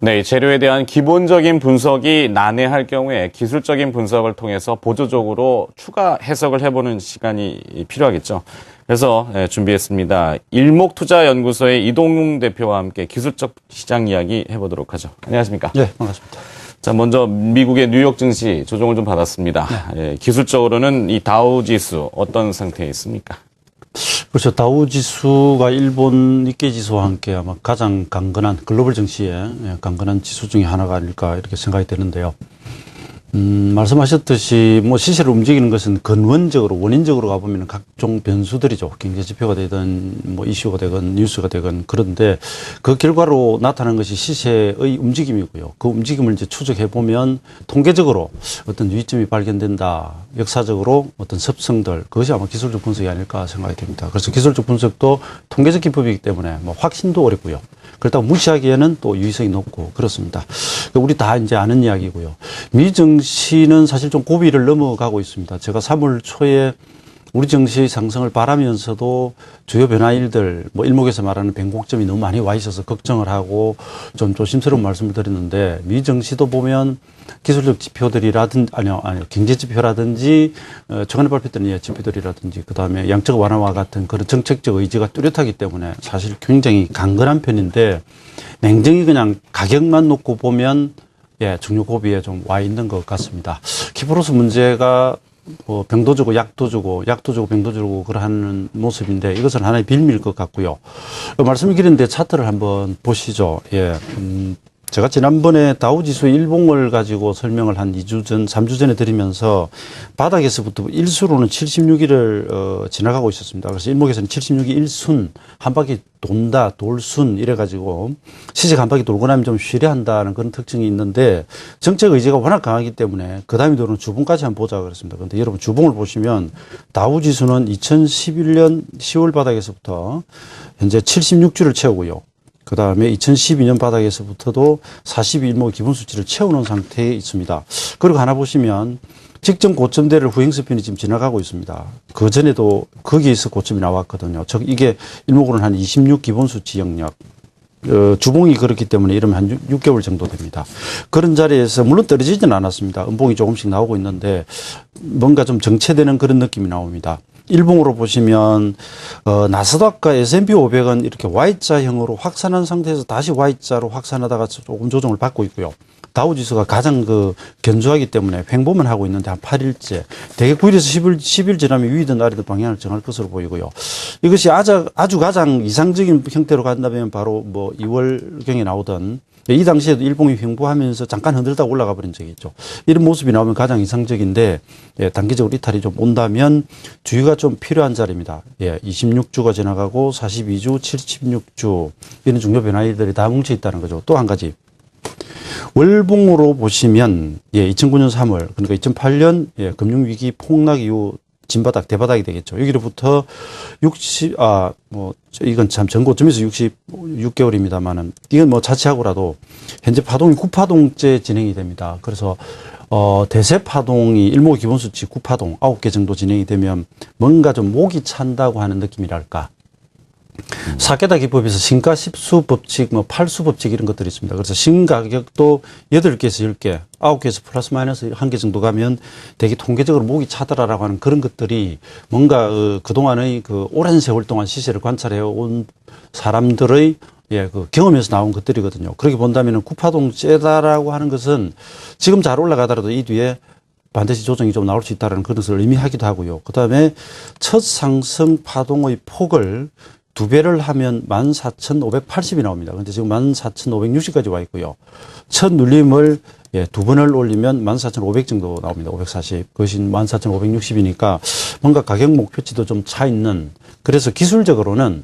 네, 재료에 대한 기본적인 분석이 난해할 경우에 기술적인 분석을 통해서 보조적으로 추가 해석을 해보는 시간이 필요하겠죠. 그래서 준비했습니다. 일목투자연구소의 이동웅 대표와 함께 기술적 시장 이야기 해보도록 하죠. 안녕하십니까? 네, 반갑습니다. 자, 먼저 미국의 뉴욕 증시 조정을 좀 받았습니다. 네. 기술적으로는 이 다우 지수 어떤 상태에 있습니까? 그렇죠. 다우 지수가 일본 니케이 지수와 함께 아마 가장 강건한 글로벌 증시의 강건한 지수 중에 하나가 아닐까 이렇게 생각이 되는데요. 말씀하셨듯이 뭐 시세를 움직이는 것은 근원적으로 원인적으로 가보면 각종 변수들이죠. 경제 지표가 되든 뭐 이슈가 되건 뉴스가 되건. 그런데 그 결과로 나타나는 것이 시세의 움직임이고요. 그 움직임을 이제 추적해 보면 통계적으로 어떤 유의점이 발견된다. 역사적으로 어떤 습성들, 그것이 아마 기술적 분석이 아닐까 생각이 됩니다. 그래서 기술적 분석도 통계적 기법이기 때문에 뭐 확신도 어렵고요. 그렇다고 무시하기에는 또 유의성이 높고 그렇습니다. 우리 다 이제 아는 이야기고요. 미 증시는 사실 좀 고비를 넘어가고 있습니다. 제가 3월 초에 우리 증시의 상승을 바라면서도 주요 변화일들, 뭐 일목에서 말하는 변곡점이 너무 많이 와 있어서 걱정을 하고 좀 조심스러운 말씀을 드렸는데, 미 증시도 보면 기술적 지표들이라든지, 아니요, 경제 지표라든지, 최근에 발표했던 지표들이라든지, 그 다음에 양적 완화와 같은 그런 정책적 의지가 뚜렷하기 때문에 사실 굉장히 강건한 편인데, 냉정히 그냥 가격만 놓고 보면 중요 고비에 좀 와 있는 것 같습니다. 기프로스 문제가 뭐 병도 주고 약도 주고 병도 주고 그러하는 모습인데, 이것은 하나의 빌미일 것 같고요. 말씀을 길었는데 차트를 한번 보시죠. 제가 지난번에 다우지수 일봉을 가지고 설명을 한 2주 전, 3주 전에 드리면서 바닥에서부터 일수로는 76일을 지나가고 있었습니다. 그래서 일목에서는 76이 일순, 한 바퀴 돈다, 돌순 이래가지고 시세가 한 바퀴 돌고 나면 좀 쉬려 한다는 그런 특징이 있는데, 정책 의지가 워낙 강하기 때문에 그 다음에 도는 주봉까지 한번 보자 그랬습니다. 그런데 여러분 주봉을 보시면 다우지수는 2011년 10월 바닥에서부터 현재 76주를 채우고요. 그 다음에 2012년 바닥에서부터도 41목 기본수치를 채우는 상태에 있습니다. 그리고 하나 보시면 직전 고점대를 후행스핀이 지금 지나가고 있습니다. 그 전에도 거기에서 고점이 나왔거든요. 즉 이게 일목으로는 한 26 기본수치 영역. 주봉이 그렇기 때문에 이러면 한 6개월 정도 됩니다. 그런 자리에서 물론 떨어지지는 않았습니다. 음봉이 조금씩 나오고 있는데 뭔가 좀 정체되는 그런 느낌이 나옵니다. 일봉으로 보시면 나스닥과 S&P 500은 이렇게 Y자형으로 확산한 상태에서 다시 Y자로 확산하다가 조금 조정을 받고 있고요. 다우지수가 가장 견조하기 때문에 횡보만 하고 있는데 한 8일째, 대개 9일에서 10일 지나면 위든 아래든 방향을 정할 것으로 보이고요. 이것이 아주 가장 이상적인 형태로 간다면 바로 뭐 2월경에 나오던, 이 당시에도 일봉이 횡보하면서 잠깐 흔들다가 올라가 버린 적이 있죠. 이런 모습이 나오면 가장 이상적인데, 단기적으로 이탈이 좀 온다면 주의가 좀 필요한 자리입니다. 26주가 지나가고 42주, 76주 이런 중요 변화일들이 다 뭉쳐 있다는 거죠. 또 한 가지. 월봉으로 보시면 2009년 3월, 그러니까 2008년 금융위기 폭락 이후 진바닥, 대바닥이 되겠죠. 여기로부터 이건 참 전고점에서 66개월입니다만은, 이건 뭐 자체하고라도 현재 파동이 9파동째 진행이 됩니다. 그래서, 대세 파동이 일목 기본수치 9파동, 9개 정도 진행이 되면 뭔가 좀 목이 찬다고 하는 느낌이랄까. 사케다 기법에서 신가 10수 법칙, 팔수 법칙 이런 것들이 있습니다. 그래서 신가격도 8개에서 10개, 9개에서 플러스 마이너스 1개 정도 가면 되게 통계적으로 목이 차더라라고 하는 그런 것들이 뭔가 그동안의 오랜 세월 동안 시세를 관찰해 온 사람들의 경험에서 나온 것들이거든요. 그렇게 본다면 9파동 째다라고 하는 것은 지금 잘 올라가더라도 이 뒤에 반드시 조정이 좀 나올 수 있다는 것을 의미하기도 하고요. 그 다음에 첫 상승 파동의 폭을 2배를 하면 14,580이 나옵니다. 근데 지금 14,560까지 와 있고요. 첫 눌림을 2번을 올리면 14,500 정도 나옵니다. 540. 그것이 14,560이니까 뭔가 가격 목표치도 좀 차 있는, 그래서 기술적으로는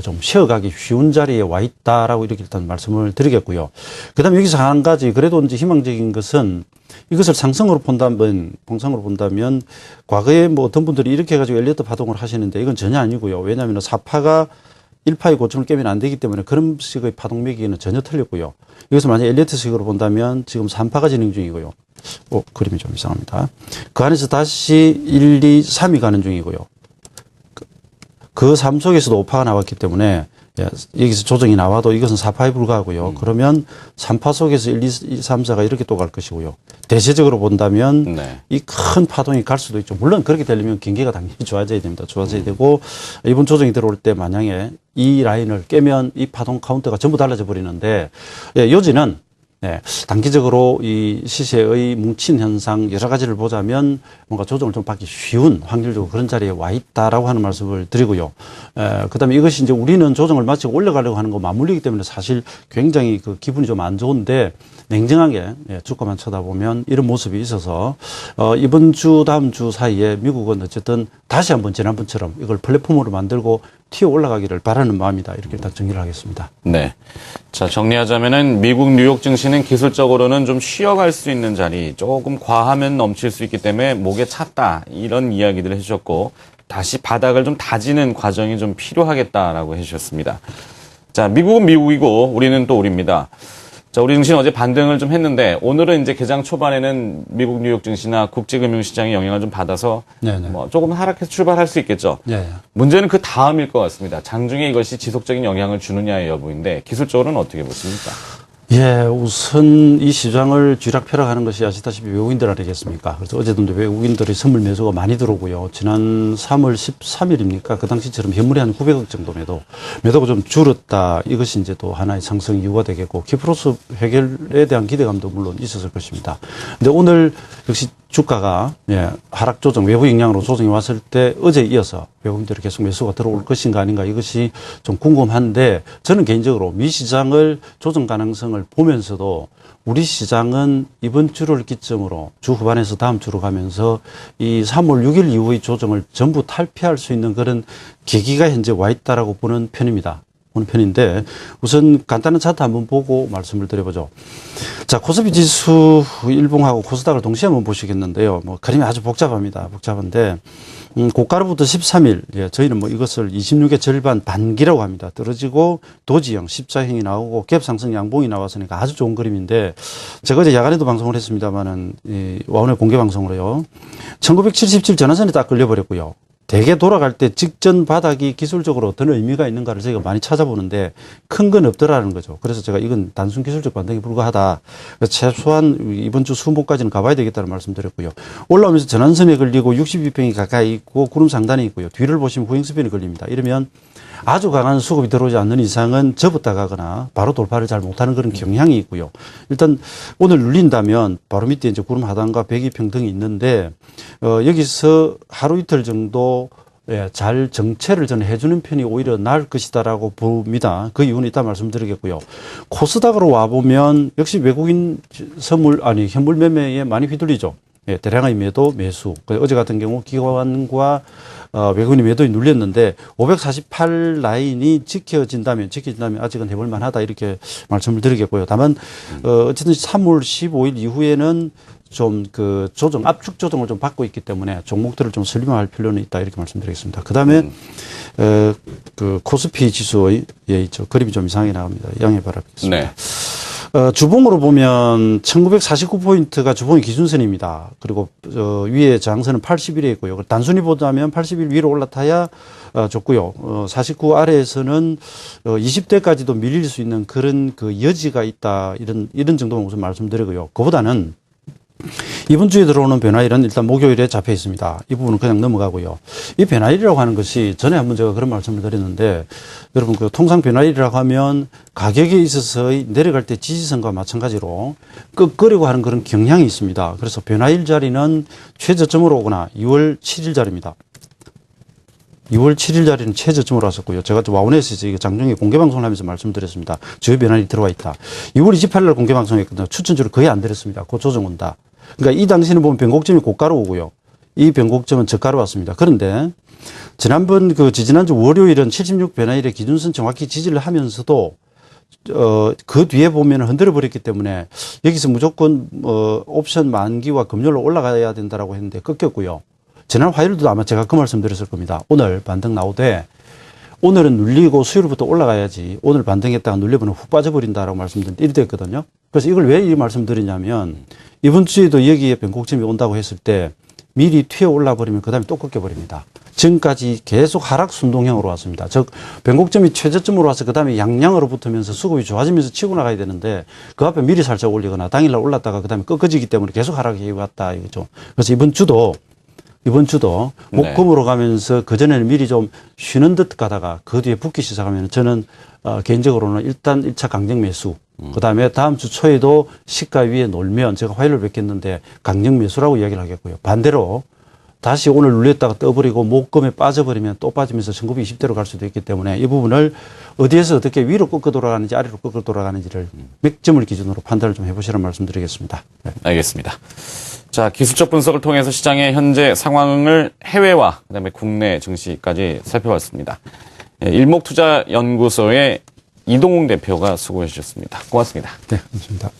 좀 쉬어가기 쉬운 자리에 와 있다라고 이렇게 일단 말씀을 드리겠고요. 그 다음에 여기서 한 가지 그래도 이제 희망적인 것은, 이것을 상승으로 본다면, 봉상으로 본다면, 과거에 뭐 어떤 분들이 이렇게 해가지고 엘리어트 파동을 하시는데 이건 전혀 아니고요. 왜냐하면 4파가 1파의 고점을 깨면 안 되기 때문에 그런 식의 파동 매기에는 전혀 틀렸고요. 이것을 만약 엘리어트식으로 본다면 지금 3파가 진행 중이고요. 그림이 좀 이상합니다. 그 안에서 다시 1, 2, 3이 가는 중이고요. 그 3 속에서도 5파가 나왔기 때문에 예, 여기서 조정이 나와도 이것은 4파에 불과하고요. 그러면 3파 속에서 1, 2, 3, 4가 이렇게 또 갈 것이고요. 대체적으로 본다면 네. 이 큰 파동이 갈 수도 있죠. 물론 그렇게 되려면 경기가 당연히 좋아져야 됩니다. 좋아져야 되고 이번 조정이 들어올 때 만약에 이 라인을 깨면 이 파동 카운터가 전부 달라져 버리는데 예, 요지는 네, 단기적으로 이 시세의 뭉친 현상 여러 가지를 보자면 뭔가 조정을 좀 받기 쉬운 확률적으로 그런 자리에 와 있다라고 하는 말씀을 드리고요. 그다음에 이것이 이제 우리는 조정을 마치고 올라가려고 하는 거 맞물리기 때문에 사실 굉장히 그 기분이 좀 안 좋은데 냉정하게 예, 주가만 쳐다보면 이런 모습이 있어서 이번 주 다음 주 사이에 미국은 어쨌든 다시 한번 지난번처럼 이걸 플랫폼으로 만들고 튀어 올라가기를 바라는 마음이다. 이렇게 일단 정리를 하겠습니다. 네. 자, 정리하자면은 미국 뉴욕 증시는 기술적으로는 좀 쉬어갈 수 있는 자리, 조금 과하면 넘칠 수 있기 때문에 목에 찼다. 이런 이야기들을 해주셨고, 다시 바닥을 좀 다지는 과정이 좀 필요하겠다라고 해주셨습니다. 자, 미국은 미국이고, 우리는 또 우리입니다. 자, 우리 증시는 어제 반등을 좀 했는데, 오늘은 이제 개장 초반에는 미국 뉴욕 증시나 국제금융시장의 영향을 좀 받아서, 네네. 뭐 조금 하락해서 출발할 수 있겠죠. 네. 문제는 그 다음일 것 같습니다. 장중에 이것이 지속적인 영향을 주느냐의 여부인데 기술적으로는 어떻게 보십니까? 예, 우선 이 시장을 쥐락펴락하는 것이 아시다시피 외국인들 아니겠습니까? 그래서 어제도 외국인들의 선물 매수가 많이 들어오고요. 지난 3월 13일입니까? 그 당시처럼 현물이 한 900억 정도 매도가 좀 줄었다. 이것이 이제 또 하나의 상승 이유가 되겠고, 키프로스 해결에 대한 기대감도 물론 있었을 것입니다. 근데 오늘 역시 주가가 예, 하락 조정, 외부 영향으로 조정이 왔을 때 어제 이어서 외국인들이 계속 매수가 들어올 것인가 아닌가 이것이 좀 궁금한데 저는 개인적으로 미 시장을 조정 가능성을 보면서도 우리 시장은 이번 주를 기점으로 주 후반에서 다음 주로 가면서 이 3월 6일 이후의 조정을 전부 탈피할 수 있는 그런 계기가 현재 와 있다라고 보는 편입니다. 보는 편인데 우선 간단한 차트 한번 보고 말씀을 드려보죠. 자, 코스피 지수 일봉하고 코스닥을 동시에 한번 보시겠는데요. 뭐 그림이 아주 복잡합니다. 복잡한데 고가로부터 13일, 예, 저희는 뭐 이것을 26의 절반 반기라고 합니다. 떨어지고 도지형, 십자형이 나오고 갭상승 양봉이 나왔으니까 아주 좋은 그림인데 제가 어제 야간에도 방송을 했습니다만은 와운의 공개 방송으로요. 1977 전환선에 딱 걸려버렸고요. 대개 돌아갈 때 직전 바닥이 기술적으로 어떤 의미가 있는가를 저희가 많이 찾아보는데 큰 건 없더라는 거죠. 그래서 제가 이건 단순 기술적 반등에 불과하다. 최소한 이번 주 수목까지는 가봐야 되겠다는 말씀드렸고요. 올라오면서 전환선에 걸리고 62평이 가까이 있고 구름 상단에 있고요. 뒤를 보시면 후행스팬이 걸립니다. 이러면 아주 강한 수급이 들어오지 않는 이상은 접었다 가거나 바로 돌파를 잘 못하는 그런 경향이 있고요. 일단 오늘 눌린다면 바로 밑에 이제 구름 하단과 102평 등이 있는데 여기서 하루 이틀 정도 예, 잘 정체를 저는 해주는 편이 오히려 나을 것이다라고 봅니다. 그 이유는 이따 말씀드리겠고요. 코스닥으로 와보면 역시 외국인 현물 매매에 많이 휘둘리죠. 예, 대량의 매수. 어제 같은 경우 기관과 외국인이 매도에 눌렸는데 548 라인이 지켜진다면 아직은 해볼 만하다 이렇게 말씀을 드리겠고요. 다만 어쨌든 3월 15일 이후에는 좀 그 압축 조정을 좀 받고 있기 때문에 종목들을 좀 슬림화할 필요는 있다 이렇게 말씀드리겠습니다. 그다음에 그 코스피 지수의 그림이 좀 이상하게 나갑니다. 양해 바라겠습니다. 네. 주봉으로 보면 1949포인트가 주봉의 기준선입니다. 그리고 위에 저항선은 81에 있고요. 단순히 보자면 81 위로 올라타야 좋고요. 49 아래에서는 20대까지도 밀릴 수 있는 그런 그 여지가 있다. 이런 정도만 우선 말씀드리고요. 그보다는 이번 주에 들어오는 변화일은 일단 목요일에 잡혀 있습니다. 이 부분은 그냥 넘어가고요. 이 변화일이라고 하는 것이 전에 한번 제가 그런 말씀을 드렸는데 여러분 그 통상 변화일이라고 하면 가격에 있어서의 내려갈 때 지지선과 마찬가지로 끄려고 하는 그런 경향이 있습니다. 그래서 변화일 자리는 최저점으로 오거나 2월 7일 자리입니다. 2월 7일 자리는 최저점으로 왔었고요. 제가 또 와운에서 장중에 공개방송을 하면서 말씀드렸습니다. 주요 변화일이 들어와 있다. 2월 28일 날 공개방송했거든요. 추천주를 거의 안 드렸습니다. 곧 조정 온다. 그러니까 이 당시는 보면 변곡점이 고가로 오고요. 이 변곡점은 저가로 왔습니다. 그런데 지난번 지난주 월요일은 76 변화일의 기준선 정확히 지지를 하면서도 그 뒤에 보면 흔들어 버렸기 때문에 여기서 무조건 옵션 만기와 금요일로 올라가야 된다라고 했는데 꺾였고요. 지난 화요일도 아마 제가 그 말씀 드렸을 겁니다. 오늘 반등 나오되 오늘은 눌리고 수요일부터 올라가야지 오늘 반등했다가 눌려보면 훅 빠져버린다라고 말씀드렸는데 이렇게 됐거든요. 그래서 이걸 왜 이 말씀 드리냐면 이번 주에도 여기에 변곡점이 온다고 했을 때 미리 튀어 올라 버리면 그다음에 또 꺾여 버립니다. 지금까지 계속 하락 순동형으로 왔습니다. 즉 변곡점이 최저점으로 와서 그다음에 양양으로 붙으면서 수급이 좋아지면서 치고 나가야 되는데 그 앞에 미리 살짝 올리거나 당일날 올랐다가 그다음에 꺾어지기 때문에 계속 하락해 왔다 이거죠. 그래서 이번 주도 목금으로 가면서 그전에는 미리 좀 쉬는 듯 가다가 그 뒤에 붙기 시작하면 저는 개인적으로는 일단 1차 강정 매수 그다음에 다음 주 초에도 시가 위에 놀면 제가 화요일을 뵙겠는데 강정 매수라고 이야기를 하겠고요. 반대로 다시 오늘 눌렸다가 떠버리고 목금에 빠져버리면 또 빠지면서 1920대로 갈 수도 있기 때문에 이 부분을 어디에서 어떻게 위로 꺾어 돌아가는지 아래로 꺾어 돌아가는지를 맥점을 기준으로 판단을 좀 해보시라는 말씀드리겠습니다. 네. 알겠습니다. 자, 기술적 분석을 통해서 시장의 현재 상황을 해외와 그다음에 국내 증시까지 살펴봤습니다. 일목투자연구소의 이동웅 대표가 수고해 주셨습니다. 고맙습니다. 네, 감사합니다.